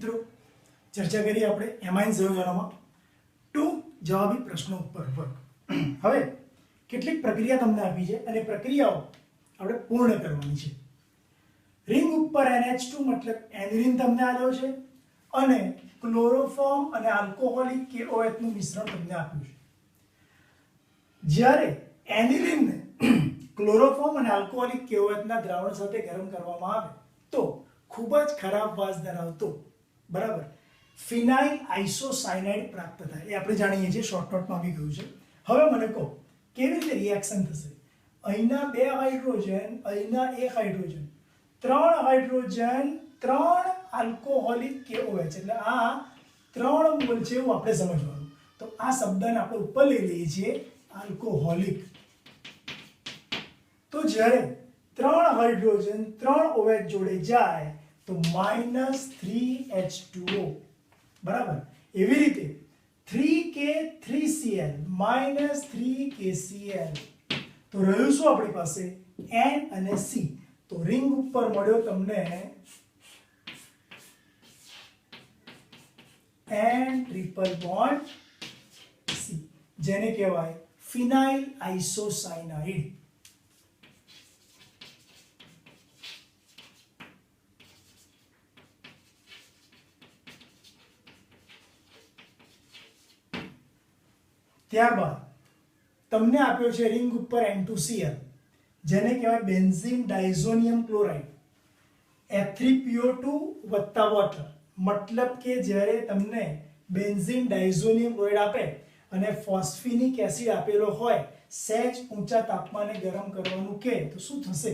મિત્રો ચર્ચા કરી આપણે એમાઇન સંયોજનોમાં ટૂંક જવાબી પ્રશ્નો ઉપર હવે કેટલીક પ્રક્રિયા તમને આપી છે અને પ્રક્રિયાઓ આપણે પૂર્ણ કરવાની છે. રિંગ ઉપર NH2 મતલબ એનિલિન તમને આપ્યો છે અને ક્લોરોફોર્મ અને આલ્કોહોલિક KOH નું મિશ્રણ તમને આપ્યું છે. જ્યારે એનિલિનને ક્લોરોફોર્મ અને આલ્કોહોલિક KOH ના દ્રાવણ સાથે ગરમ કરવામાં આવે તો ખૂબ જ ખરાબ વાસ ધરાવતો બરાબર ફિનાઇલ આઇસોસાયનાઇડ પ્રાપ્ત થાય. એ આપણે જાણીએ છીએ, શોર્ટનોટમાં આવી ગયું છે. હવે મને કહો કેવી રીતે રિએક્શન થશે? અહીંના 2 હાઇડ્રોજન, અહીંના 1 હાઇડ્રોજન, 3 હાઇડ્રોજન, 3 આલ્કોહોલિક KOH, એટલે આ 3 મોલ છે એવું આપણે સમજવાનું. તો આ શબ્દને આપણે ઉપર લઈ લઈએ છીએ આલ્કોહોલિક. તો જ્યારે 3 હાઇડ્રોજન 3 OH જોડે જાય તો -3H2O બરાબર. એવી રીતે 3K 3Cl -3KCl. તો રહ્યું શું આપણી પાસે? N અને C. તો રિંગ ઉપર મળ્યો તમને N ટ્રિપલ બોન્ડ C, જેને કહેવાય ફિનાઇલ આઇસોસાયનાઇડ. ત્યારબાદ તમને આપ્યો છે રિંગ ઉપર N2Cl, જેને કહેવાય બેન્ઝીન ડાયઝોનિયમ ક્લોરાઇડ, F3PO2 વત્તા વોટર. મતલબ કે જ્યારે તમને બેન્ઝીન ડાયઝોનિયમ ક્લોરાઇડ આપે અને ફોસ્ફેનિક એસિડ આપેલો હોય, સહેજ ઊંચા તાપમાને ગરમ કરવાનું કે તો શું થશે?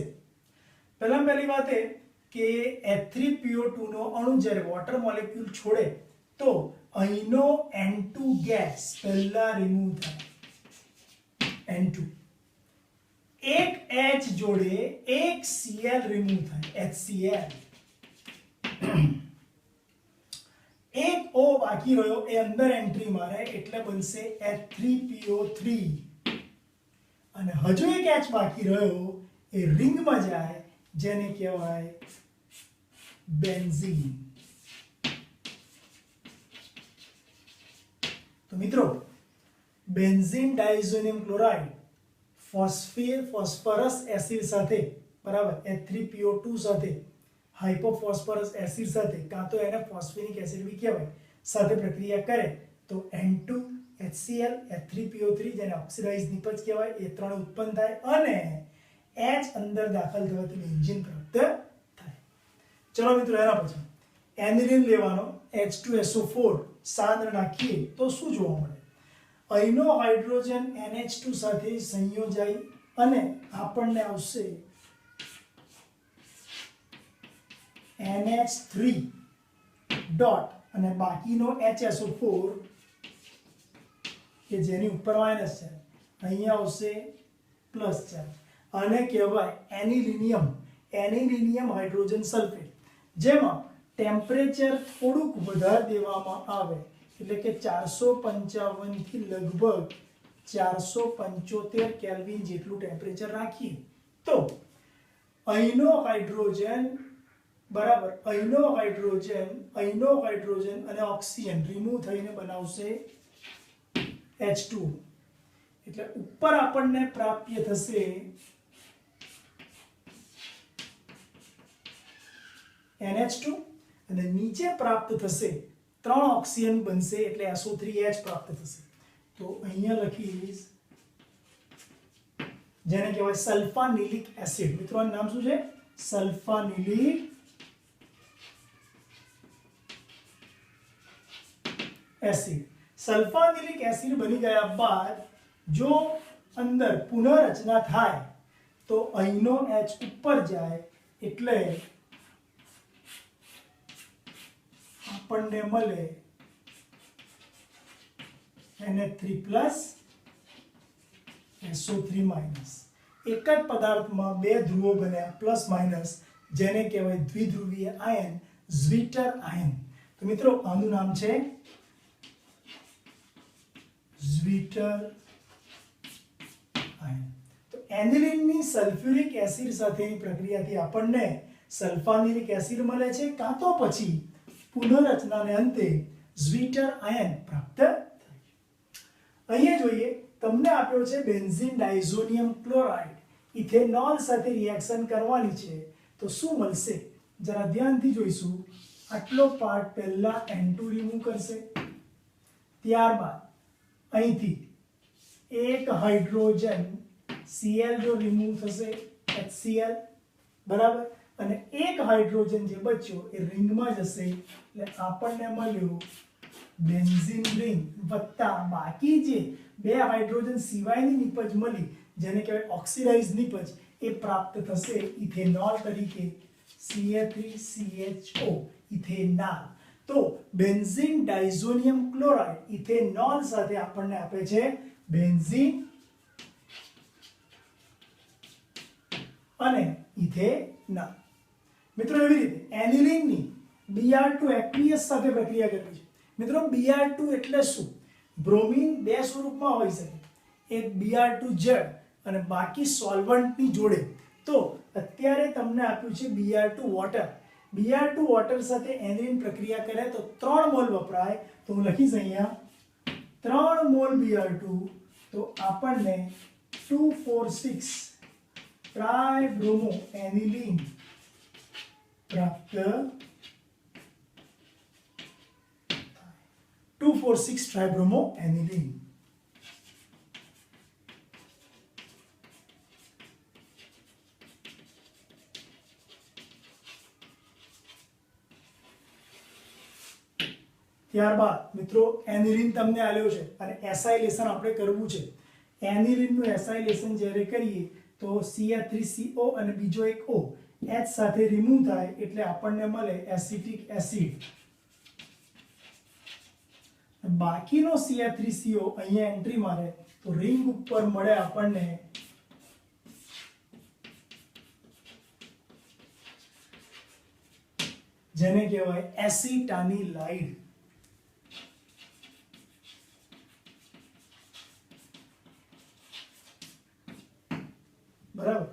પહેલી વાત એ કે F3PO2 નો અણુ જ્યારે વોટર મોલેક્યુલ છોડે તો અહીંનો N2 ગેસ પહેલા રિમૂવ થાય. N2 એક H જોડે એક Cl રિમૂવ થાય, HCl. એક O બાકી રહ્યો, એ અંદર એન્ટ્રી મારે એટલે બનશે H3PO3. અને હજુ એક H બાકી રહ્યો, એ રિંગમાં જાય, જેને કહેવાય બેન્ઝીન. તો મિત્રો benzene diazonium chloride phosphorus acid સાથે બરાબર H3PO2 સાથે હાઇપોફોસ્ફરસ એસિડ સાથે કાં તો એને ફોસ્ફેનિક એસિડ બી કહેવાય સાથે પ્રક્રિયા કરે તો N2 HCl H3PO3 જેને ઓક્સિડાઇઝ નિપજ કહેવાય, એ 3 ઉત્પન્ન થાય અને H અંદર દાખલ થવાથી બેન્ઝીન પ્રાપ્ત થાય. ચલો મિત્રો એના પછી એનિલિન લેવાનો, H2SO4 સાંદ્ર નાખીએ તો શું જોવા મળે? અહીંનો હાઇડ્રોજન NH2 સાથે સંયોજાઈ અને આપણને આવશે NH3 ડોટ અને બાકીનો HSO4 કે જેની ઉપર માઇનસ છે, અહીંયા આવશે પ્લસ ચાર્જ. આને કહેવાય એનિલિનિયમ હાઇડ્રોજન સલ્ફેટ, જેમાં ટેમ્પરેચર થોડુંક વધારે દેવામાં આવે એટલે કે 455 થી લગભગ 475 કેલ્વિન જેટલું ટેમ્પરેચર રાખીએ તો અહીંનો હાઇડ્રોજન બરાબર અહીંનો હાઇડ્રોજન અને ઓક્સિજન રિમૂવ થઈને બનાવશે H2. એટલે ઉપર આપણને પ્રાપ્ય થશે NH2 અને નીચે પ્રાપ્ત થશે 3 ઓક્સિજન બનશે એટલે SO3H પ્રાપ્ત થશે. તો અહીંયા લખીશ જેને કહેવાય સલ્ફાનિલિક એસિડ. મિત્રો આનું નામ શું છે? સલ્ફાનિલિક એસિડ. સલ્ફાનિલિક એસિડ બની ગયા બાદ જો અંદર પુનઃરચના થાય તો અહીંનો H ઉપર જાય એટલે આપણને મળે NH3 પ્લસ SO3 માઇનસ. એક જ પદાર્થમાં 2 ધ્રુવો બન્યા પ્લસ માઇનસ, જેને કહેવાય દ્વિધ્રુવીય આયન, ઝ્વિટર આયન. તો મિત્રો આનું નામ છે ઝ્વિટર આયન. તો એનિલિનની સલ્ફ્યુરિક એસિડ સાથેની પ્રક્રિયાથી આપણને સલ્ફાનિલિક એસિડ મળે છે, કાં તો પછી પુનઃરચનાને અંતે ઝ્વીટર આયન પ્રાપ્ત થાય. અહીંયા જોઈએ તમને આપ્યો છે બેન્ઝીન ડાયઝોનિયમ ક્લોરાઇડ ઇથેનોલ સાથે રિએક્શન કરવાની છે તો શું મળશે જરા ધ્યાનથી જોઈશું. આટલો પાર્ટ પહેલા N2 રિમૂવ કરશે, ત્યારબાદ અહીંથી એક હાઇડ્રોજન Cl જો રિમૂવ થશે HCl બરાબર, અને એક હાઇડ્રોજન જે બચ્યો એ રિંગમાં જશે એટલે આપણને મળ્યું બેન્ઝીન રિંગ વત્તા બાકી જે બે હાઇડ્રોજન સિવાયની નિપજ મળી જેને કહેવાય ઓક્સિડાઇઝ નિપજ એ પ્રાપ્ત થશે ઇથેનોલ તરીકે CH3CHO ઇથેનોલ. તો બેન્ઝીન ડાયઝોનિયમ ક્લોરાઇડ ઇથેનોલ સાથે આપણને આપે છે બેન્ઝીન અને ઇથેનોલ. મિત્રો એવી રીતે એનિલીનની Br2 aqueous સાથે પ્રક્રિયા કરવી છે. મિત્રો Br2 એટલે શું? બ્રોમિન બે સ્વરૂપમાં હોઈ શકે, એક Br2 જળ અને બાકી સોલ્વન્ટની જોડે. તો અત્યારે તમને આપ્યું છે Br2 વોટર. Br2 વોટર સાથે એનિલીન પ્રક્રિયા કરે તો 3 મોલ વપરાય. તો હું લખીશ અહીંયા 3 મોલ Br2 તો આપણને 2,4,6 ટ્રાઇબ્રોમો એનિલીન પ્રાપ્ત 2,4,6 ટ્રાઇબ્રોમો એનિલીન. ત્યારબાદ મિત્રો એનિલીન તમને આલ્યો છે અને એસાઇલેશન આપણે કરવું છે. એનિલીનનું એસાઇલેશન જ્યારે કરીએ તો CH3CO અને બીજો એક O H સાથે રિમૂવ થાય એટલે આપણને મળે એસિટિક એસિડ. બાકીનો CH3CO અહીંયા એન્ટ્રી મારે તો રિંગ ઉપર મળે આપણને જેને કહેવાય એસિટાનિલાઇડ. બરાબર.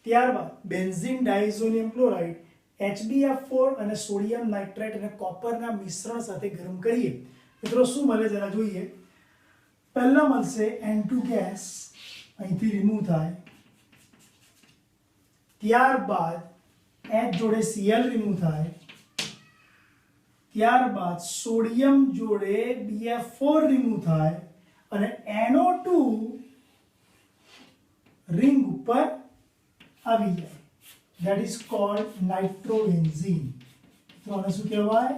ત્યારબાદ બેન્ઝીન ડાયઝોનિયમ ક્લોરાઇડ HbF4 અને સોડિયમ નાઇટ્રેટ અને કોપરના મિશ્રણ સાથે ગરમ કરીએ મિત્રો શું મળે જરા જોઈએ. પહેલા મળશે N2 ગેસ, અહીંથી રિમૂવ થાય, ત્યારબાદ H જોડે Cl રિમૂવ થાય, ત્યારબાદ સોડિયમ જોડે BF4 રિમૂવ થાય અને NO2 રિંગ ઉપર આવી જાય. That is called nitrobenzene. તો આને શું કહેવાય?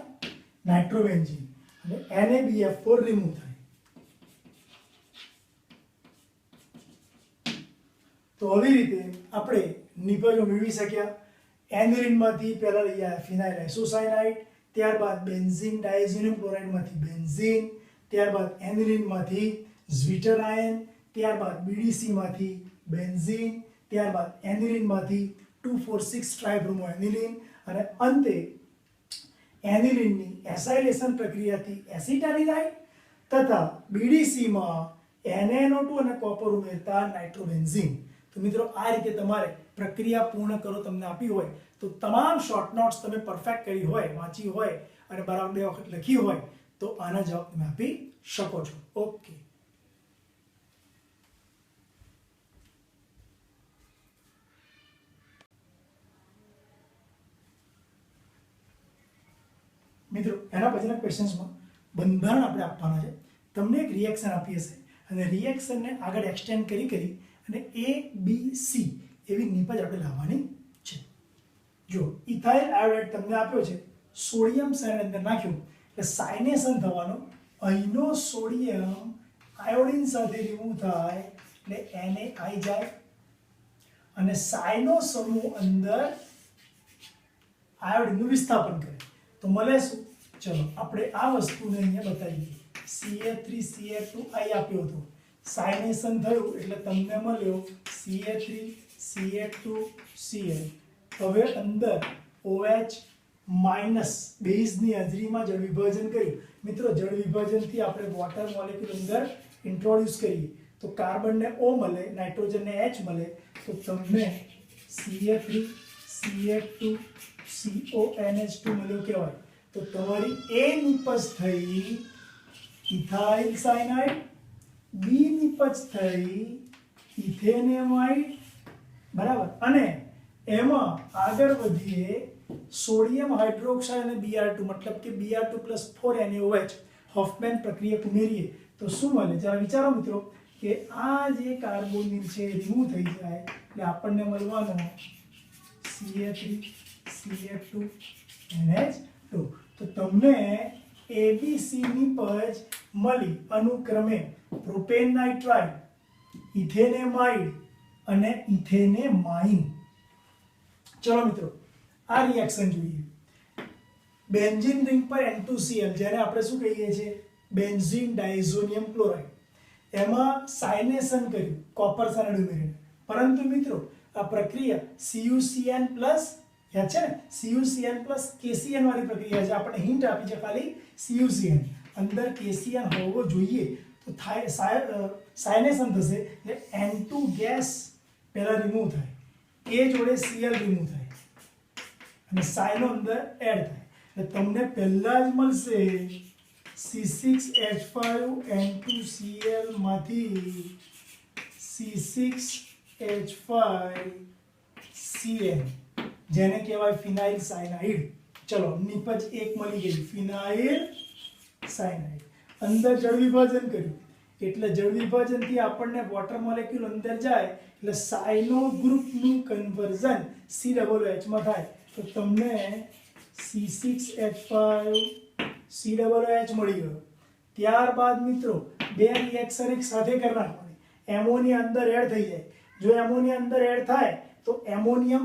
નાઇટ્રોબેન્ઝીન. અને NaBF4 રિમૂવ થાય. તો આવી રીતે આપણે નિપજો મેળવી શક્યા. એનિલીનમાંથી પહેલા લઈ આવ્યા ફિનાઇલ આઇસોસાયનાઇડ, ત્યારબાદ બેન્ઝીન ડાયઝોનિયમ ક્લોરાઇડમાંથી બેન્ઝીન, ત્યારબાદ એનિલીનમાંથી ઝ્વીટર આયન, ત્યારબાદ BDCમાંથી બેન્ઝીન, ત્યારબાદ એનિલીનમાંથી 2,4,6 ટ્રાઇબ્રોમો એનિલીન અને અંતે એનિલીનની એસાઇલેશન પ્રક્રિયાથી એસિટાનિલાઇડ તથા BDCમાં NaNO2 અને કોપર ઉમેરતા નાઇટ્રોબેન્ઝીન. તો મિત્રો આ રીતે તમારે પ્રક્રિયા પૂર્ણ કરો તમને આપી હોય તો તમામ શોર્ટ નોટ્સ તમે પરફેક્ટ કરી હોય, વાંચી હોય અને બરાબર 2 વખત લખી હોય તો આના જવાબ તમે આપી શકો છો. ઓકે મિત્રો એના પછીના ક્વેશ્ચન્સમાં બંધારણ આપણે આપવાના છે. તમને એક રિએક્શન આપી હશે અને રિએક્શનને આગળ એક્સટેન્ડ કરી અને ABC એવી નિપજ આપણે લાવવાની છે. જો ઇથાઇલ આયોડાઇડ તમને આપ્યો છે, સોડિયમ સાયનાઇડ અંદર નાખ્યું એટલે સાયનેશન થવાનો. અહીંનો સોડિયમ આયોડિન સાથે રિમૂવ થાય એટલે Na આવી જાય અને સાયનો સમૂહ અંદર આયોડિનનું વિસ્થાપન કરે તો મળે શું? ચલો આપણે આ વસ્તુને અહીંયા બતાવીએ. CH3CH2 અહીં આપ્યો હતો, સાયનેશન થયું એટલે તમને મળ્યો CH3CH2Cl. હવે અંદર OH માઇનસ બેઝની હાજરીમાં જળ વિભાજન કર્યું. મિત્રો જળ વિભાજનથી આપણે વોટર મોલેક્યુલ અંદર ઇન્ટ્રોડ્યુસ કરીએ તો કાર્બનને O મળે, નાઇટ્રોજનને H મળે તો તમને CH3CH2CONH2 મળ્યો કહેવાય. તો તમારી એ નિપજ થઈ ઇથાઇલ સાયનાઇડ, બી નિપજ થઈ ઇથેનેમાઇડ, બરાબર, અને એમાં આગળ વધીએ સોડિયમ હાઇડ્રોક્સાઇડ અને Br2 મતલબ કે Br2+4NaOH હોફમેન પ્રક્રિયા ઉમેરીએ તો શું મળે? જરા વિચારો મિત્રો કે આ જે કાર્બોનિલ છે રિમૂવ થઈ જાય એટલે આપણને મળવાનો Ca3 CH2 NH2. તો તમને ABC નિપજ મળી અનુક્રમે પ્રોપેન નાઇટ્રાઇડ, ઇથેનેમાઇડ અને ઇથેનેમાઇન. ચલો મિત્રો આ રિએક્શન જોઈએ. બેન્ઝીન રિંગ પર N2Cl જેને આપણે શું કહીએ છીએ બેન્ઝીન ડાયઝોનિયમ ક્લોરાઇડ, એમાં સાયનેશન કર્યું કોપર સાયનાઇડ ઉમેરીને. પરંતુ મિત્રો આ પ્રક્રિયા CuCN પ્લસ યાદ છે ને CuCN પ્લસ KCN વાળી પ્રક્રિયા છે. આપણે હિન્ટ આપી છે ખાલી CuCN, અંદર KCN હોવો જોઈએ તો સાયનેશન થશે એટલે N2 ગેસ પહેલા રિમૂવ થાય, એ જોડે Cl રિમૂવ થાય અને સાયનો અંદર એડ થાય એટલે તમને પહેલા જ મળશે C6H5N2Cl માંથી C6H5Cn જેને કહેવાય ફિનાઇલ સાયનાઇડ. ચલો નિપજ એક મળી ગઈ ફિનાઇલ સાયનાઇડ. અંદર જળ વિભાજન કર્યું એટલે જળ વિભાજનથી આપણને વોટર મોલેક્યુલ અંદર જાય એટલે સાયનો ગ્રુપનું કન્વર્ઝન COOH માં થાય તો તમને C6H5COOH મળી ગયો. ત્યારબાદ મિત્રો બે રિએક્શન એક સાથે કરી નાખવાની. એમોનિયા અંદર એડ થઈ જાય. જો એમોનિયા અંદર એડ થાય તો એમોનિયમ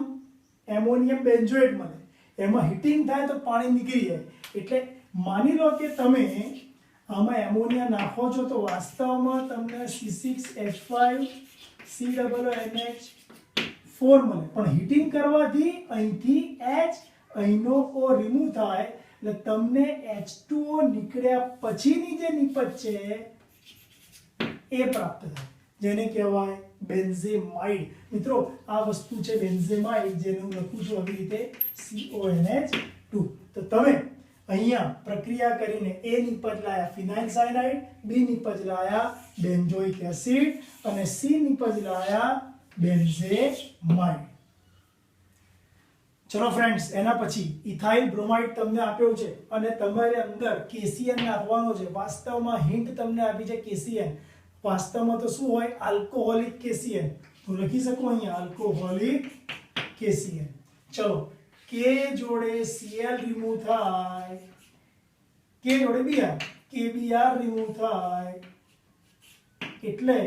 બેન્ઝોએટ મળે. એમાં હીટિંગ થાય તો પાણી નીકળી જાય. એટલે માની લો કે તમે આમાં એમોનિયા નાખો છો તો વાસ્તવમાં તમને C6H5COONH4 મળે, પણ હીટિંગ કરવાથી અહીંથી H અહીંનો O રિમૂવ થાય એટલે તમને H2O નીકળ્યા પછીની જે નિપજ છે એ પ્રાપ્ત થાય જેને કહેવાય બેન્ઝેમાઇડ. મિત્રો આ વસ્તુ છે બેન્ઝેમાઇડ જેને હું લખું છું આવી રીતે CONH2. તો તમે અહીંયા પ્રક્રિયા કરીને એ નિપજ લાયા ફિનાઇલ સાયનાઇડ, બી નિપજ લાયા બેન્ઝોઇક એસિડ અને સી નિપજ લાયા બેન્ઝેમાઇડ. ચલો ફ્રેન્ડ્સ એના પછી ઇથાઇલ બ્રોમાઇડ તમને આપ્યો છે અને તમારે અંદર KCN નાખવાનો છે. વાસ્તવમાં હિન્ટ તમને આપી છે KCN, વાસ્તવમાં તો શું હોય આલ્કોહોલિક KCN. તો લખી શકો અહીંયા આલ્કોહોલિક KCN. ચલો K જોડે Cl રિમૂવ થાય, K જોડે Br, KBr રિમૂવ થાય એટલે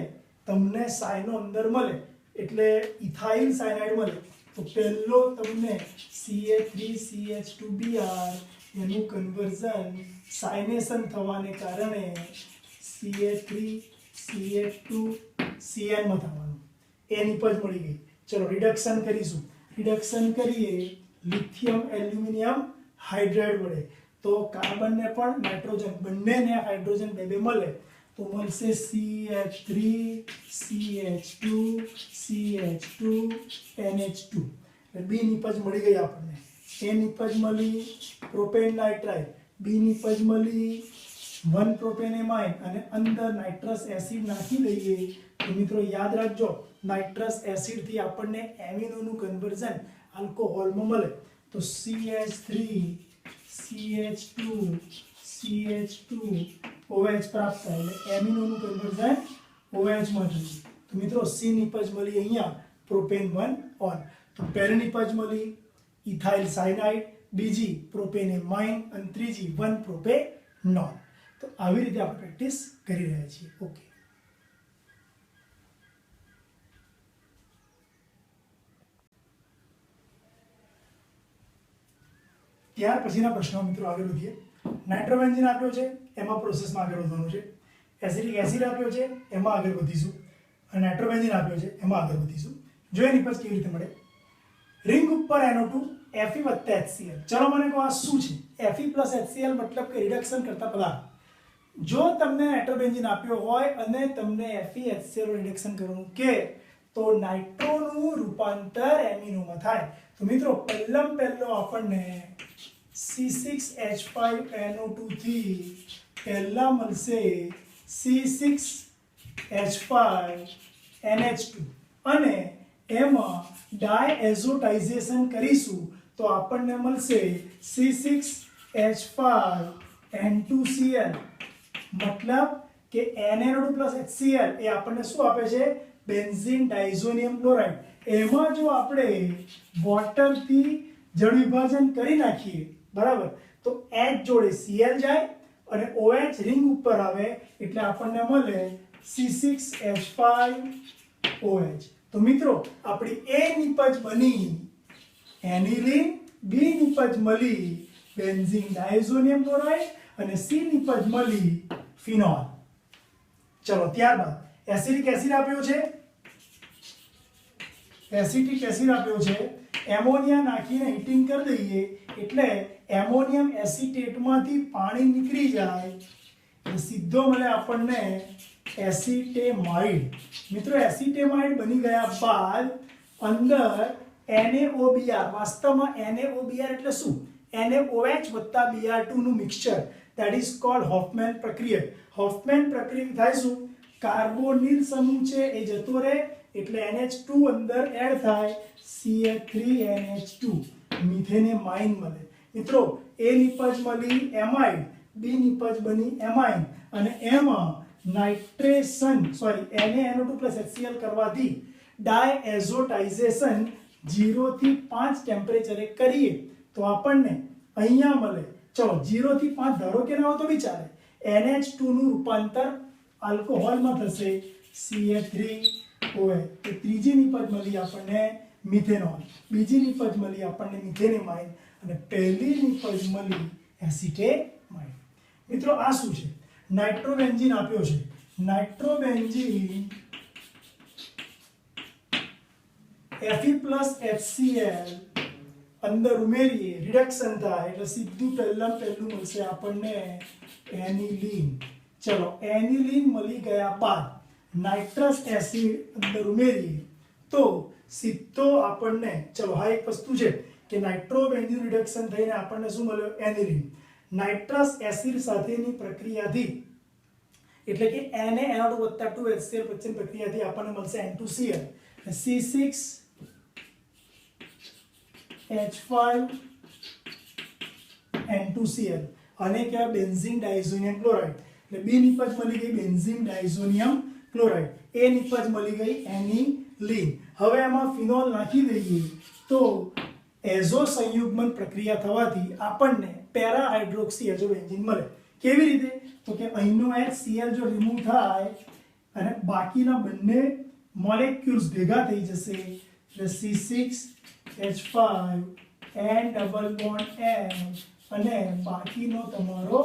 તમને સાયનો અંદર મળે એટલે ઇથાઇલ સાયનાઇડ મળે. તો પહેલો તમને Ca3CH2Br એનું કન્વર્ઝન સાયનેશન થવાને કારણે Ca3CH2Cn માં થવાનું. એ નિપજ મળી ગઈ. ચલો રિડક્શન કરીશું. રિડક્શન કરીએ લિથિયમ એલ્યુમિનિયમ હાઇડ્રાઇડ વડે તો કાર્બનને પણ નાઇટ્રોજન બંનેને હાઇડ્રોજન બે બે મળે તો મળશે CH3 CH2 CH2 NH2. બી નિપજ મળી ગઈ આપણને. એ નિપજ મળી પ્રોપેન નાઇટ્રાઇડ, બી નિપજ મળી 1 પ્રોપેનેમાઇન અને અંદર નાઇટ્રસ એસિડ નાખી દઈએ તો મિત્રો યાદ રાખજો નાઇટ્રસ એસિડ થી આપણને એમિનોનું કન્વર્ઝન આલ્કોહોલમાં મળે તો CH3 CH2 CH2OH પ્રાપ્ત થાય એટલે એમિનોનું કન્વર્ઝન OH માં થયું. તો મિત્રો સી નિપજ મળી અહીંયા પ્રોપેન 1 ઓન. તો પહેલી નિપજ મળી ઇથાઇલ સાયનાઇડ, બીજી પ્રોપેનેમાઇન અને ત્રીજી 1 પ્રોપેનોલ. તો આવી રીતે આપણે પ્રેક્ટિસ કરી રહ્યા છીએ. ઓકે ત્યાર પછીના પ્રશ્નો મિત્રો આગળ વધીએ. નાઇટ્રોબેન્ઝીન આપ્યો છે એમાં પ્રોસેસમાં આગળ વધવાનું છે. એસિડિક એસિડ આપ્યો છે એમાં આગળ વધીશું અને નાઇટ્રોબેન્ઝીન આપ્યો છે એમાં આગળ વધીશું. જોઈએ નિપજ કેવી રીતે મળે. રિંગ ઉપર NO2 Fe HCl. ચલો મને કહો આ શું છે? Fe HCl મતલબ કે રિડક્શન કરતા પદાર્થ. જો તમને નાઇટ્રોબેન્ઝીન આપ્યો હોય અને તમને Fe HCl રિડક્શન કરવાનું કે તો નાઇટ્રોનું રૂપાંતર એમિનોમાં થાય. તો મિત્રો પહેલો આપણને C6H5NO2 થી પહેલા મળશે C6H5NH2 અને એમાં ડાયએઝોટાઇઝેશન કરીશું તો આપણને મળશે C6H5N2Cl મતલબ કે NaNO2 HCl એ આપણને શું આપે છે બેન્ઝીન ડાયઝોનિયમ ક્લોરાઇડ એમાં જો આપણે વોટરથી જળ વિભાજન કરી નાખીએ બરાબર તો H જોડે Cl જાય અને OH રિંગ ઉપર આવે એટલે આપણને મળે C6H5OH તો મિત્રો આપણી A નિપજ બની એનિલીન B નિપજ મળી બેન્ઝીન ડાયઝોનિયમ ક્લોરાઇડ અને C નિપજ મળી ફિનોલ ચલો ત્યારબાદ એસિટિક એસિડ આપ્યો છે એસિટિક એસિડ આપ્યો છે એમોનિયા નાખીને હીટિંગ કરી દઈએ એટલે એમોનિયમ એસિટેટમાંથી પાણી નીકળી જાય એટલે સીધો મળે આપણને એસિટેમાઇડ મિત્રો એસિટેમાઇડ બની ગયા બાદ અંદર NaOBr વાસ્તવમાં NaOBr એટલે શું NaOH વત્તા Br2 નું mixture that is called Hofmann પ્રક્રિયા હોફમેન પ્રક્રિયા થાય શું કાર્બોનિલ સમૂહ છે એ જતો રહે એટલે NH2 અંદર એડ થાય CH3NH2 મિથેનેમાઇન મળે મિત્રો A નિપજ મળી એમાઇડ B નિપજ બની એમાઇન અને એમાં નાઇટ્રેશન NaNO2 HCl કરવાથી ડાયએઝોટાઇઝેશન 0 થી 5 ટેમ્પરેચરે કરીએ તો આપણને અહીંયા મળે ચલો 0 થી 5 ધારો કે ના હોય તો વિચારે NH2 નું રૂપાંતર આલ્કોહોલમાં થશે CH3OH તો ત્રીજી નિપજ મળી આપણને મિથેનોલ બીજી નિપજ મળી આપણને મિથેનેમાઇન અને પહેલી નિપજ મળી એસિટેમાઇન મિત્રો આ શું છે નાઇટ્રોબેન્ઝીન આપ્યો છે નાઇટ્રોબેન્ઝીન Fe+HCl અંદર ઉમેરીએ રિડક્શન થાય એટલે સીધું પહેલું મળશે આપણને એનિલીન ચલો એનિલીન મળી ગયા બાદ નાઇટ્રસ એસિડ અંદર ઉમેરીએ તો સીધો આપણને ચલો આ એક વસ્તુ છે કે નાઇટ્રોબેન્ઝીન રિડક્શન થઈને આપણને શું મળ્યો એનિલીન નાઇટ્રસ એસિડ સાથેની પ્રક્રિયાથી એટલે કે NaNO2 + 2HCl વચ્ચેની પ્રક્રિયાથી આપણને મળશે N2Cl C6H5N2Cl અને કહેવાય બેન્ઝીન ડાયઝોનિયમ ક્લોરાઇડ એટલે B નિપજ મળી ગઈ બેન્ઝીન ડાયઝોનિયમ ક્લોરાઇડ A નિપજ મળી ગઈ એનિલીન હવે આમાં ફિનોલ નાખી દઈએ તો એઝો સંયુગ્મન પ્રક્રિયા થવાથી આપણને પેરા હાઇડ્રોક્સી એઝોબેન્ઝીન મળે કેવી રીતે તો કે અહીંનો HCl જો રિમૂવ થાય અને બાકીના બંને મોલેક્યુલ્સ ભેગા થઈ જશે એટલે C6H5 N double bond N અને બાકીનો તમારો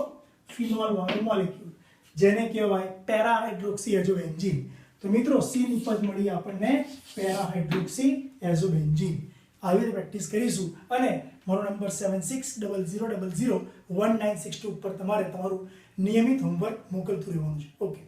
ફિનોલ વાળો મોલેક્યુલ જેને કહેવાય પેરા હાઇડ્રોક્સી એઝોબેન્ઝીન તો મિત્રો C નિપજ મળી આપણને પેરા હાઇડ્રોક્સી એઝોબેન્ઝીન આવી રીતે પ્રેક્ટિસ કરીશું અને મારો નંબર 7600001962 ઉપર તમારે તમારું નિયમિત હોમવર્ક મોકલતું રહેવાનું છે ઓકે